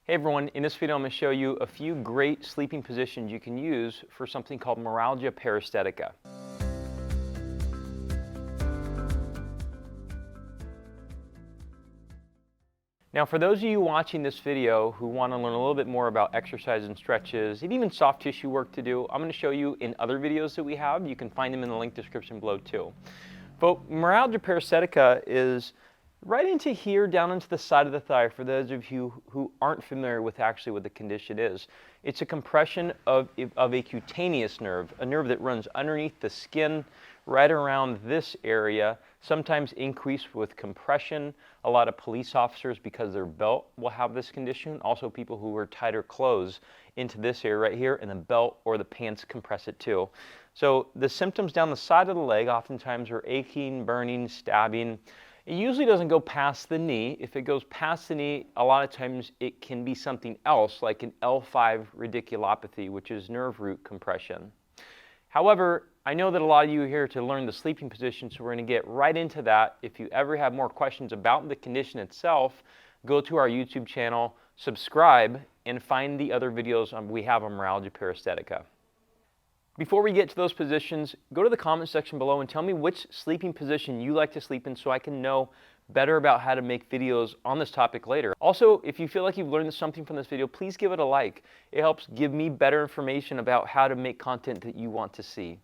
Hey everyone, in this video I'm going to show you a few great sleeping positions you can use for something called Meralgia Paresthetica. Now for those of you watching this video who want to learn a little bit more about exercise and stretches and even soft tissue work to do, I'm going to show you in other videos that we have. You can find them in the link description below too. But Meralgia Paresthetica is right into here, down into the side of the thigh, for those of you who aren't familiar with actually what the condition is. It's a compression of a cutaneous nerve, a nerve that runs underneath the skin, right around this area, sometimes increased with compression. A lot of police officers, because their belt will have this condition. Also people who wear tighter clothes into this area right here, and the belt or the pants compress it too. So the symptoms down the side of the leg oftentimes are aching, burning, stabbing. It usually doesn't go past the knee. If it goes past the knee, a lot of times it can be something else, like an L5 radiculopathy, which is nerve root compression. However, I know that a lot of you are here to learn the sleeping position, so we're going to get right into that. If you ever have more questions about the condition itself, go to our YouTube channel, subscribe, and find the other videos we have on Meralgia Paresthetica. Before we get to those positions, go to the comment section below and tell me which sleeping position you like to sleep in so I can know better about how to make videos on this topic later. Also, if you feel like you've learned something from this video, please give it a like. It helps give me better information about how to make content that you want to see.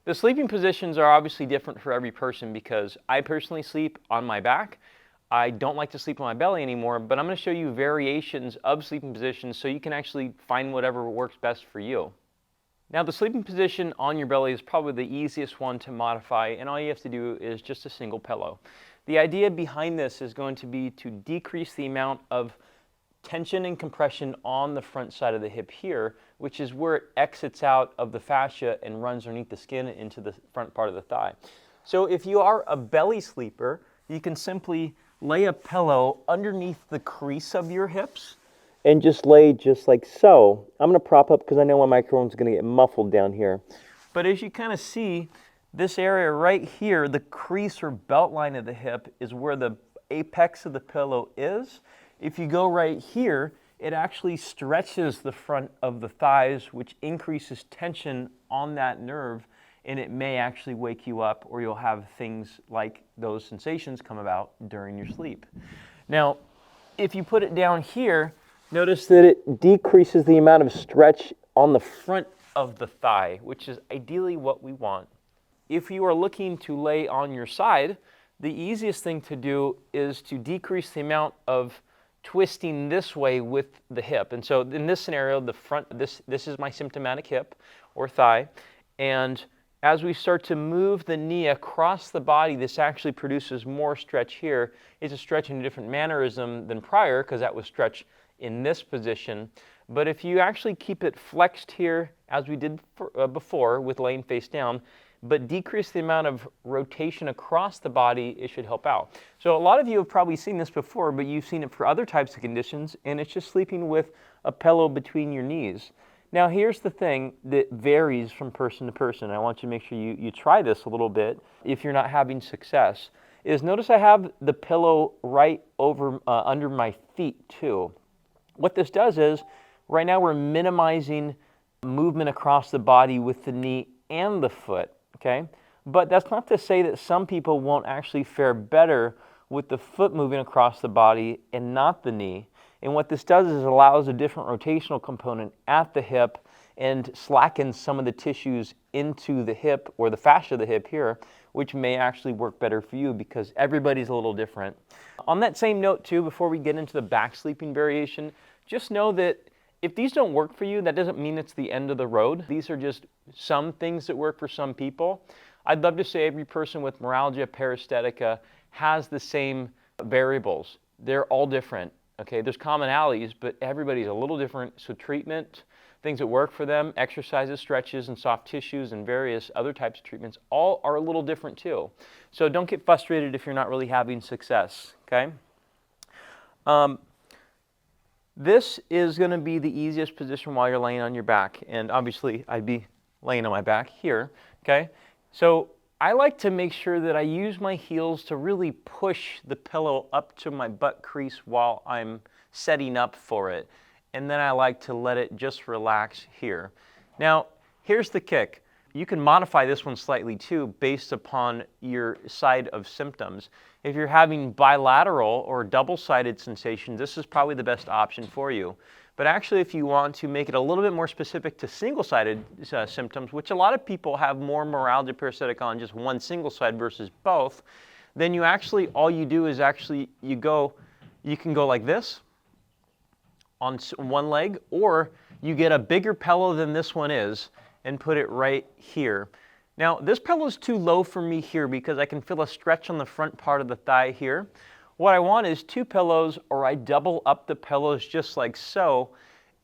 The sleeping positions are obviously different for every person because I personally sleep on my back. I don't like to sleep on my belly anymore, but I'm going to show you variations of sleeping positions so you can actually find whatever works best for you. Now the sleeping position on your belly is probably the easiest one to modify, and all you have to do is just a single pillow. The idea behind this is going to be to decrease the amount of tension and compression on the front side of the hip here, which is where it exits out of the fascia and runs underneath the skin into the front part of the thigh. So if you are a belly sleeper, you can simply lay a pillow underneath the crease of your hips and just lay just like so. I'm going to prop up because I know my microphone's going to get muffled down here. But as you kind of see, this area right here, the crease or belt line of the hip is where the apex of the pillow is. If you go right here, it actually stretches the front of the thighs, which increases tension on that nerve, and it may actually wake you up, or you'll have things like those sensations come about during your sleep. Now, if you put it down here, notice that it decreases the amount of stretch on the front of the thigh, which is ideally what we want. If you are looking to lay on your side, the easiest thing to do is to decrease the amount of twisting this way with the hip. And so in this scenario, the front, this is my symptomatic hip or thigh. And as we start to move the knee across the body, this actually produces more stretch here. It's a stretch in a different mannerism than prior, because that was stretch in this position. But if you actually keep it flexed here, as we did before with laying face down, but decrease the amount of rotation across the body, it should help out. So a lot of you have probably seen this before, but you've seen it for other types of conditions, and it's just sleeping with a pillow between your knees. Now here's the thing that varies from person to person. I want you to make sure you try this a little bit if you're not having success. Is notice I have the pillow right over under my feet too. What this does is, right now we're minimizing movement across the body with the knee and the foot, okay? But that's not to say that some people won't actually fare better with the foot moving across the body and not the knee. And what this does is allows a different rotational component at the hip and slackens some of the tissues into the hip or the fascia of the hip here, which may actually work better for you because everybody's a little different. On that same note too, before we get into the back sleeping variation, just know that if these don't work for you, that doesn't mean it's the end of the road. These are just some things that work for some people. I'd love to say every person with Meralgia Paresthetica has the same variables. They're all different, okay? There's commonalities, but everybody's a little different. So treatment, things that work for them, exercises, stretches, and soft tissues, and various other types of treatments, all are a little different too. So don't get frustrated if you're not really having success, okay? This is going to be the easiest position while you're laying on your back, and obviously I'd be laying on my back here, okay? So I like to make sure that I use my heels to really push the pillow up to my butt crease while I'm setting up for it. And then I like to let it just relax here. Now, here's the kick. You can modify this one slightly too based upon your side of symptoms. If you're having bilateral or double-sided sensation, this is probably the best option for you. But actually, if you want to make it a little bit more specific to single-sided symptoms, which a lot of people have more Meralgia Paresthetica on just one single side versus both, then you actually, all you do is actually, you can go like this on one leg, or you get a bigger pillow than this one is and put it right here. Now, this pillow is too low for me here because I can feel a stretch on the front part of the thigh here. What I want is two pillows, or I double up the pillows just like so,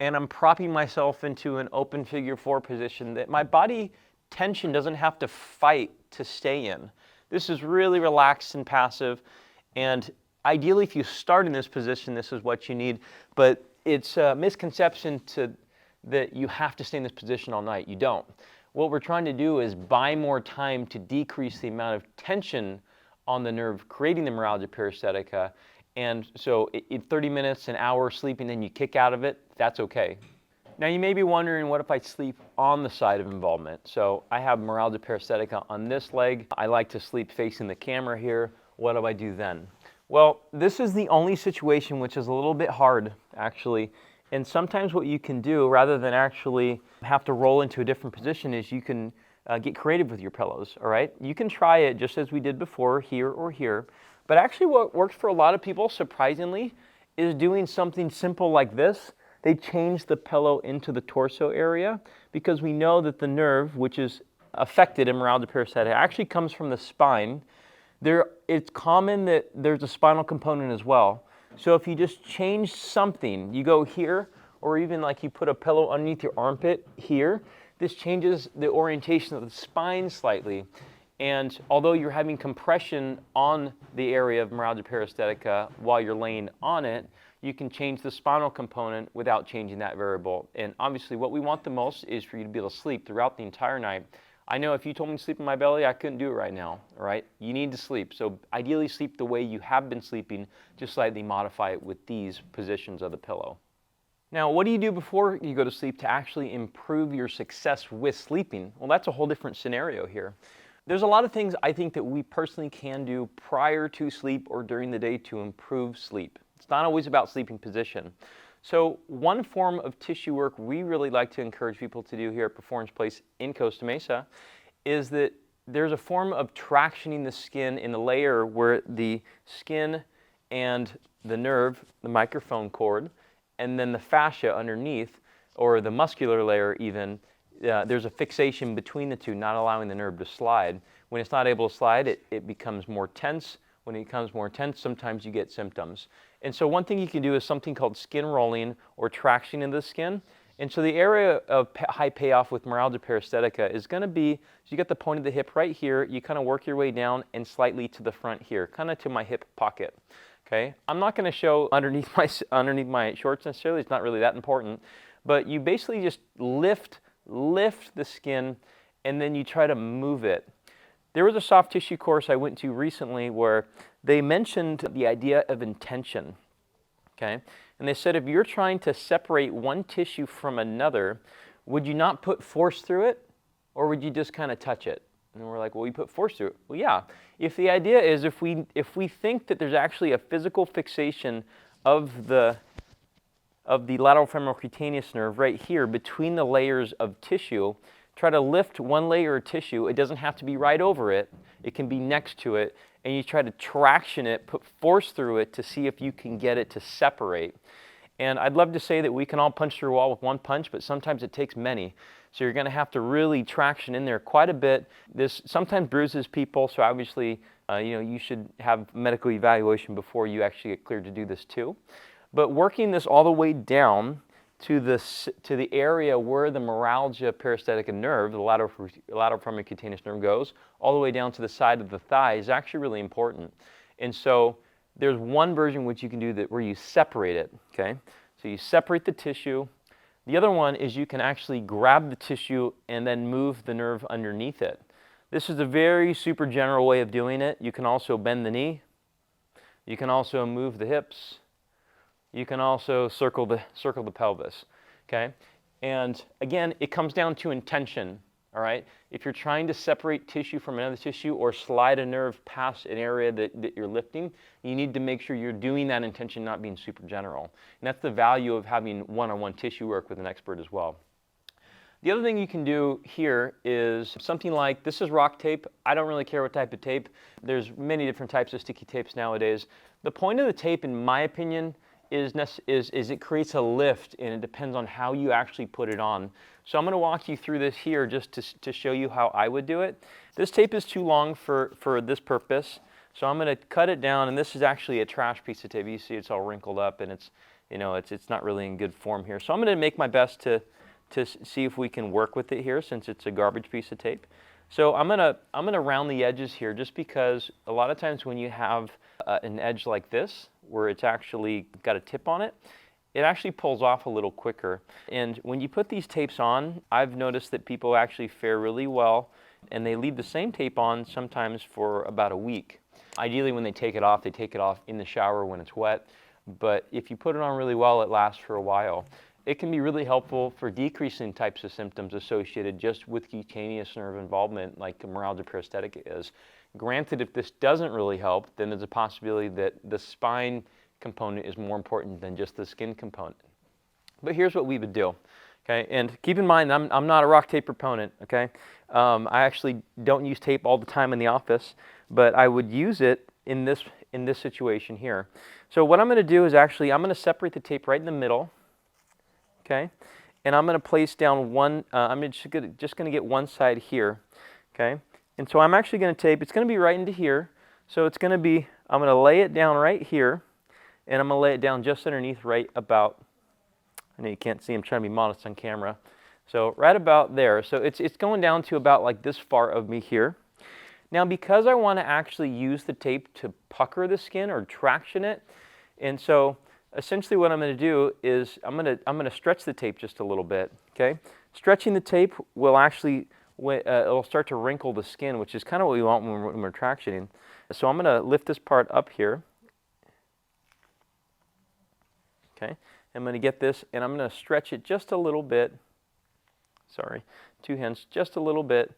and I'm propping myself into an open figure 4 position that my body tension doesn't have to fight to stay in. This is really relaxed and passive, and ideally if you start in this position, this is what you need, but it's a misconception that you have to stay in this position all night. You don't. What we're trying to do is buy more time to decrease the amount of tension on the nerve, creating the Meralgia Paresthetica. And so in 30 minutes, an hour sleeping, then you kick out of it, that's okay. Now you may be wondering, what if I sleep on the side of involvement? So I have Meralgia Paresthetica on this leg. I like to sleep facing the camera here. What do I do then? Well, this is the only situation which is a little bit hard, actually. And sometimes what you can do, rather than actually have to roll into a different position, is you can get creative with your pillows, all right? You can try it just as we did before, here or here. But actually what works for a lot of people, surprisingly, is doing something simple like this. They change the pillow into the torso area because we know that the nerve, which is affected in Meralgia Paresthetica, actually comes from the spine. It's common that there's a spinal component as well. So if you just change something, you go here, or even like you put a pillow underneath your armpit here, this changes the orientation of the spine slightly. And although you're having compression on the area of Meralgia Paresthetica while you're laying on it, you can change the spinal component without changing that variable. And obviously what we want the most is for you to be able to sleep throughout the entire night. I know if you told me to sleep in my belly, I couldn't do it right now, all right? You need to sleep. So ideally sleep the way you have been sleeping, just slightly modify it with these positions of the pillow. Now, what do you do before you go to sleep to actually improve your success with sleeping? Well, that's a whole different scenario here. There's a lot of things I think that we personally can do prior to sleep or during the day to improve sleep. It's not always about sleeping position. So one form of tissue work we really like to encourage people to do here at Performance Place in Costa Mesa is that there's a form of tractioning the skin in the layer where the skin and the nerve, the microphone cord, and then the fascia underneath, or the muscular layer even, there's a fixation between the two, not allowing the nerve to slide. When it's not able to slide, it becomes more tense. When it becomes more tense, sometimes you get symptoms. And so one thing you can do is something called skin rolling or traction into the skin. And so the area of high payoff with Meralgia Paresthetica is going to be, so you get the point of the hip right here, you kind of work your way down and slightly to the front here, kind of to my hip pocket. Okay? I'm not going to show underneath my shorts necessarily, it's not really that important, but you basically just lift the skin and then you try to move it. There was a soft tissue course I went to recently where they mentioned the idea of intention, okay? And they said if you're trying to separate one tissue from another, would you not put force through it, or would you just kind of touch it? And we're like, well, we put force through it. Well, yeah. If the idea is if we think that there's actually a physical fixation of the lateral femoral cutaneous nerve right here between the layers of tissue, try to lift one layer of tissue. It doesn't have to be right over it. It can be next to it. And you try to traction it, put force through it to see if you can get it to separate. And I'd love to say that we can all punch through a wall with one punch, but sometimes it takes many. So you're going to have to really traction in there quite a bit. This sometimes bruises people, so obviously you should have medical evaluation before you actually get cleared to do this too. But working this all the way down to the area where the Meralgia Paresthetica nerve, the lateral femoral cutaneous nerve goes, all the way down to the side of the thigh is actually really important. And so there's one version which you can do that where you separate it, okay? So you separate the tissue. The other one is you can actually grab the tissue and then move the nerve underneath it. This is a very super general way of doing it. You can also bend the knee. You can also move the hips, You can also circle the pelvis, okay? And again, it comes down to intention, all right? If you're trying to separate tissue from another tissue or slide a nerve past an area that you're lifting, you need to make sure you're doing that intention, not being super general. And that's the value of having one-on-one tissue work with an expert as well. The other thing you can do here is something like, this is rock tape. I don't really care what type of tape. There's many different types of sticky tapes nowadays. The point of the tape, in my opinion, is it creates a lift, and it depends on how you actually put it on. So I'm going to walk you through this here just to show you how I would do it. This tape is too long for this purpose, so I'm going to cut it down, and this is actually a trash piece of tape. You see it's all wrinkled up, and it's not really in good form here. So I'm going to make my best to see if we can work with it here, since it's a garbage piece of tape. So I'm gonna round the edges here, just because a lot of times when you have an edge like this, where it's actually got a tip on it, it actually pulls off a little quicker. And when you put these tapes on, I've noticed that people actually fare really well, and they leave the same tape on sometimes for about a week. Ideally, when they take it off in the shower when it's wet. But if you put it on really well, it lasts for a while. It can be really helpful for decreasing types of symptoms associated just with cutaneous nerve involvement, like Meralgia Paresthetica is. Granted, if this doesn't really help, then there's a possibility that the spine component is more important than just the skin component. But here's what we would do, okay? And keep in mind, I'm not a rock tape proponent, okay? I actually don't use tape all the time in the office, but I would use it in this situation here. So what I'm going to do is I'm going to separate the tape right in the middle. Okay, and I'm going to place down one, I'm just going to get one side here, okay? And so I'm actually going to tape, it's going to be right into here, so it's going to be, I'm going to lay it down right here, and I'm going to lay it down just underneath right about, I know you can't see, I'm trying to be modest on camera, so right about there. So it's going down to about like this far of me here. Now because I want to actually use the tape to pucker the skin or traction it, and so essentially what I'm going to do is I'm going to stretch the tape just a little bit, okay? Stretching the tape will actually, it'll start to wrinkle the skin, which is kind of what we want when we're tractioning. So I'm going to lift this part up here, okay? I'm going to get this, and I'm going to stretch it just a little bit. Sorry, two hands, just a little bit.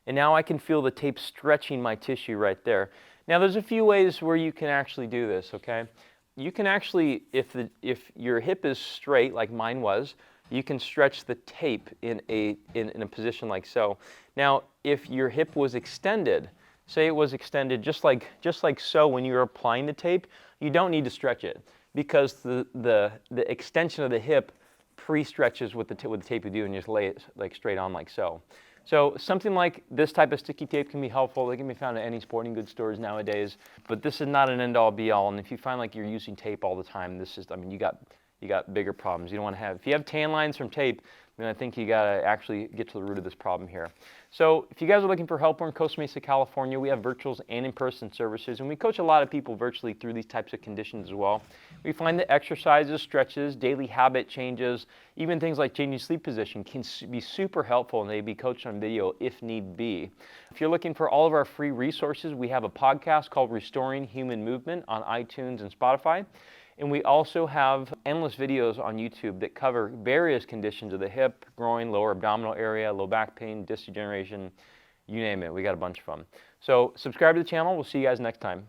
And now I can feel the tape stretching my tissue right there. Now there's a few ways where you can actually do this, okay? You can actually, if your hip is straight like mine was, you can stretch the tape in a position like so. Now, if your hip was extended, say it was extended just like so when you're applying the tape, you don't need to stretch it, because the extension of the hip pre-stretches with the tape you do, and you just lay it like straight on like so. So something like this type of sticky tape can be helpful. They can be found at any sporting goods stores nowadays, but this is not an end-all be-all. And if you find like you're using tape all the time, this is, I mean, you got bigger problems. You don't want to have, if you have tan lines from tape, then I think you got to actually get to the root of this problem here. So if you guys are looking for help, we're in Costa Mesa, California. We have virtuals and in-person services, and we coach a lot of people virtually through these types of conditions as well. We find that exercises, stretches, daily habit changes, even things like changing sleep position can be super helpful, and they be coached on video if need be. If you're looking for all of our free resources, we have a podcast called Restoring Human Movement on iTunes and Spotify. And we also have endless videos on YouTube that cover various conditions of the hip, groin, lower abdominal area, low back pain, disc degeneration, you name it. We got a bunch of them. So subscribe to the channel. We'll see you guys next time.